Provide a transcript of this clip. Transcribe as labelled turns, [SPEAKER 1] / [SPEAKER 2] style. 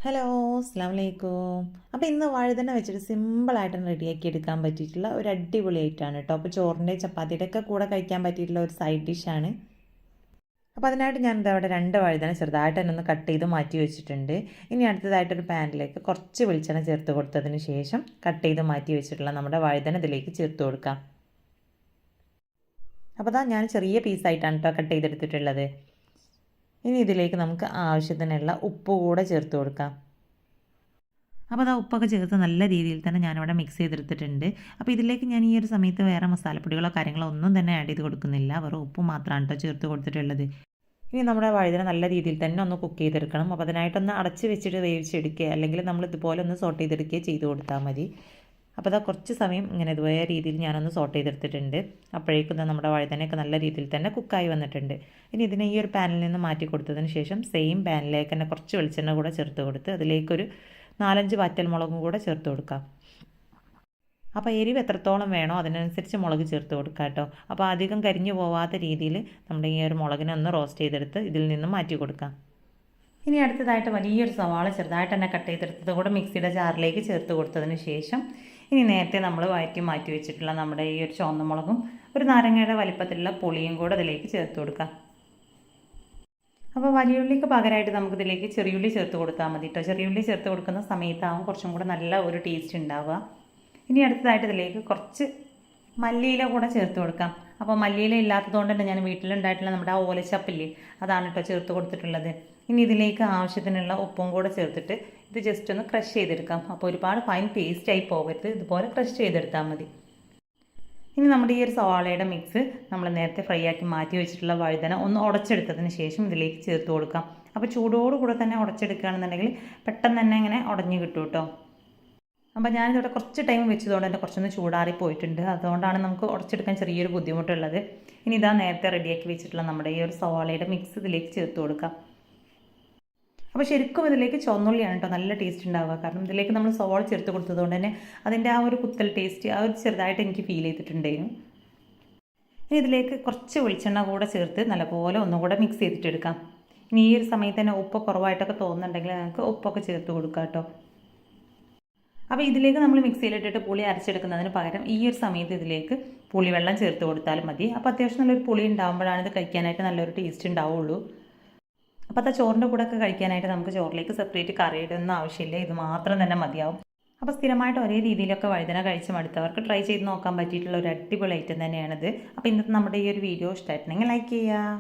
[SPEAKER 1] Hello, അസ്സാം വലൈക്കും. അപ്പോൾ ഇന്ന് വഴുതന വെച്ചിട്ട് സിമ്പിളായിട്ട് റെഡിയാക്കി എടുക്കാൻ പറ്റിയിട്ടുള്ള ഒരു അടിപൊളി ഐറ്റമാണ് കേട്ടോ. അപ്പോൾ ചോറിൻ്റെ ചപ്പാത്തിയുടെ ഒക്കെ കൂടെ കഴിക്കാൻ പറ്റിയിട്ടുള്ള ഒരു സൈഡ് ഡിഷാണ്. അപ്പോൾ അതിനായിട്ട് ഞാൻ എന്താ അവിടെ 2 വഴുതന ചെറുതായിട്ട് തന്നെ ഒന്ന് കട്ട് ചെയ്ത് മാറ്റി വെച്ചിട്ടുണ്ട്. ഇനി അടുത്തതായിട്ടൊരു പാനിലേക്ക് കുറച്ച് വെളിച്ചെണ്ണ ചേർത്ത് കൊടുത്തതിന് ശേഷം കട്ട് ചെയ്ത് മാറ്റി വെച്ചിട്ടുള്ള നമ്മുടെ വഴുതന ഇതിലേക്ക് ചേർത്ത് കൊടുക്കാം. അപ്പോൾ അതാ ഞാൻ ചെറിയ പീസായിട്ടാണ് കേട്ടോ കട്ട് ചെയ്തെടുത്തിട്ടുള്ളത്. ഇനി ഇതിലേക്ക് നമുക്ക് ആവശ്യത്തിനുള്ള ഉപ്പ് കൂടെ ചേർത്ത് കൊടുക്കാം. അപ്പോൾ അത് ഉപ്പൊക്കെ ചേർത്ത് നല്ല രീതിയിൽ തന്നെ ഞാനിവിടെ മിക്സ് ചെയ്തെടുത്തിട്ടുണ്ട്. അപ്പോൾ ഇതിലേക്ക് ഞാൻ ഈ ഒരു സമയത്ത് വേറെ മസാലപ്പൊടികളോ കാര്യങ്ങളോ ഒന്നും തന്നെ ആഡ് ചെയ്ത് കൊടുക്കുന്നില്ല. വെറും ഉപ്പ് മാത്രമാണ് കേട്ടോ ചേർത്ത് കൊടുത്തിട്ടുള്ളത്. ഇനി നമ്മുടെ വഴുതന നല്ല രീതിയിൽ തന്നെ ഒന്ന് കുക്ക് ചെയ്തെടുക്കണം. അപ്പോൾ അതിനായിട്ടൊന്ന് അടച്ച് വെച്ചിട്ട് വേവിച്ചെടുക്കുക, അല്ലെങ്കിൽ നമ്മൾ ഇതുപോലെ ഒന്ന് സോട്ട് ചെയ്തെടുക്കുകയോ ചെയ്ത് കൊടുത്താൽ മതി. അപ്പോൾ അതാ കുറച്ച് സമയം ഇങ്ങനെ ഇതുപോലെ രീതിയിൽ ഞാനൊന്ന് സോട്ട് ചെയ്തെടുത്തിട്ടുണ്ട്. അപ്പോഴേക്കും നമ്മുടെ വഴുതനയൊക്കെ നല്ല രീതിയിൽ തന്നെ കുക്കായി വന്നിട്ടുണ്ട്. ഇനി ഇതിനെ ഈ ഒരു പാനിൽ നിന്ന് മാറ്റി കൊടുത്തതിന് ശേഷം സെയിം പാനിലേക്ക് തന്നെ കുറച്ച് വെളിച്ചെണ്ണ കൂടെ ചേർത്ത് കൊടുത്ത് അതിലേക്കൊരു 4-5 വറ്റൽമുളകും കൂടെ ചേർത്ത് കൊടുക്കാം. അപ്പോൾ എരിവ് എത്രത്തോളം വേണോ അതിനനുസരിച്ച് മുളക് ചേർത്ത് കൊടുക്കുക കേട്ടോ. അപ്പോൾ അധികം കരിഞ്ഞു പോവാത്ത രീതിയിൽ നമ്മുടെ ഈ ഒരു മുളകിനെ ഒന്ന് റോസ്റ്റ് ചെയ്തെടുത്ത് ഇതിൽ നിന്നും മാറ്റി കൊടുക്കാം. ഇനി അടുത്തതായിട്ട് വലിയൊരു സവാള ചെറുതായിട്ട് തന്നെ കട്ട് ചെയ്തെടുത്തത് കൂടെ മിക്സിയുടെ ജാറിലേക്ക് ചേർത്ത് കൊടുത്തതിന് ശേഷം ഇനി നേരത്തെ നമ്മൾ വഴറ്റി മാറ്റി വെച്ചിട്ടുള്ള നമ്മുടെ ഈ ഒരു ചുവന്ന മുളകും ഒരു നാരങ്ങയുടെ വലിപ്പത്തിലുള്ള പുളിയും കൂടെ അതിലേക്ക് ചേർത്ത് കൊടുക്കാം. അപ്പോൾ വലിയുള്ളിക്ക് പകരമായിട്ട് നമുക്കിതിലേക്ക് ചെറിയുള്ളി ചേർത്ത് കൊടുത്താൽ മതി കേട്ടോ. ചെറിയുള്ളി ചേർത്ത് കൊടുക്കുന്ന സമയത്താവും കുറച്ചും കൂടെ നല്ല ഒരു ടേസ്റ്റ് ഉണ്ടാവുക. ഇനി അടുത്തതായിട്ട് ഇതിലേക്ക് കുറച്ച് മല്ലിയില കൂടെ ചേർത്ത് കൊടുക്കാം. അപ്പോൾ മല്ലിയില ഇല്ലാത്തതുകൊണ്ട് തന്നെ ഞാൻ വീട്ടിലുണ്ടായിട്ടുള്ള നമ്മുടെ ആ ഓലച്ചപ്പില്ലേ അതാണ് കേട്ടോ ചേർത്ത് കൊടുത്തിട്ടുള്ളത്. ഇനി ഇതിലേക്ക് ആവശ്യത്തിനുള്ള ഉപ്പും കൂടെ ചേർത്തിട്ട് ഇത് ജസ്റ്റ് ഒന്ന് ക്രഷ് ചെയ്തെടുക്കാം. അപ്പോൾ ഒരുപാട് ഫൈൻ പേസ്റ്റായി പോകരുത്, ഇതുപോലെ ക്രഷ് ചെയ്തെടുത്താൽ മതി. ഇനി നമ്മുടെ ഈ ഒരു സവാളയുടെ മിക്സ് നമ്മൾ നേരത്തെ ഫ്രൈ ആക്കി മാറ്റി വെച്ചിട്ടുള്ള വഴുതന ഒന്ന് ഉടച്ചെടുത്തതിന് ശേഷം ഇതിലേക്ക് ചേർത്ത് കൊടുക്കാം. അപ്പോൾ ചൂടോടുകൂടെ തന്നെ ഉടച്ചെടുക്കുകയാണെന്നുണ്ടെങ്കിൽ പെട്ടെന്ന് തന്നെ ഇങ്ങനെ ഉടഞ്ഞു കിട്ടും കേട്ടോ. അപ്പോൾ ഞാനിവിടെ കുറച്ച് ടൈം വെച്ചതുകൊണ്ട് തന്നെ കുറച്ചൊന്ന് ചൂടാറി പോയിട്ടുണ്ട്. അതുകൊണ്ടാണ് നമുക്ക് ഉടച്ചെടുക്കാൻ ചെറിയൊരു ബുദ്ധിമുട്ടുള്ളത്. ഇനി ഇതാ നേരത്തെ റെഡിയാക്കി വെച്ചിട്ടുള്ള നമ്മുടെ ഈ ഒരു സവാളയുടെ മിക്സ് ഇതിലേക്ക് ചേർത്ത് കൊടുക്കാം. അപ്പോൾ ശരിക്കും ഇതിലേക്ക് ചുവന്നുള്ളിയാണ് കേട്ടോ നല്ല ടേസ്റ്റ് ഉണ്ടാവുക. കാരണം ഇതിലേക്ക് നമ്മൾ സവാള ചേർത്ത് കൊടുത്തതുകൊണ്ട് തന്നെ അതിൻ്റെ ആ ഒരു കുത്തൽ ടേസ്റ്റ് ആ ഒരു ചെറുതായിട്ട് എനിക്ക് ഫീൽ ചെയ്തിട്ടുണ്ടായിരുന്നു. ഇനി ഇതിലേക്ക് കുറച്ച് വെളിച്ചെണ്ണ കൂടെ ചേർത്ത് നല്ലപോലെ ഒന്നുകൂടെ മിക്സ് ചെയ്തിട്ടെടുക്കാം. ഇനി ഈ ഒരു സമയത്ത് തന്നെ ഉപ്പ് കുറവായിട്ടൊക്കെ തോന്നുന്നുണ്ടെങ്കിൽ നമുക്ക് ഉപ്പൊക്കെ ചേർത്ത് കൊടുക്കാം കേട്ടോ. അപ്പോൾ ഇതിലേക്ക് നമ്മൾ മിക്സിയിലിട്ടിട്ട് പുളി അരച്ചെടുക്കുന്നതിന് പകരം ഈ ഒരു സമയത്ത് ഇതിലേക്ക് പുളിവെള്ളം ചേർത്ത് കൊടുത്താലും മതി. അപ്പോൾ അത്യാവശ്യം നല്ലൊരു പുളി ഉണ്ടാകുമ്പോഴാണ് ഇത് കഴിക്കാനായിട്ട് നല്ലൊരു ടേസ്റ്റ് ഉണ്ടാവുള്ളൂ. അപ്പോൾ അത് ചോറിൻ്റെ കൂടെ ഒക്കെ കഴിക്കാനായിട്ട് നമുക്ക് ചോറിലേക്ക് സെപ്പറേറ്റ് കറി ഇടുന്ന ആവശ്യമില്ല, ഇത് മാത്രം തന്നെ മതിയാവും. അപ്പോൾ സ്ഥിരമായിട്ട് ഒരേ രീതിയിലൊക്കെ വഴുതന കഴിച്ച് മടുത്തവർക്ക് ട്രൈ ചെയ്ത് നോക്കാൻ പറ്റിയിട്ടുള്ള ഒരു അടിപൊളി ഐറ്റം തന്നെയാണിത്. അപ്പോൾ ഇന്നത്തെ നമ്മുടെ ഈ ഒരു വീഡിയോ ഇഷ്ടമായിട്ടുണ്ടെങ്കിൽ ലൈക്ക് ചെയ്യുക.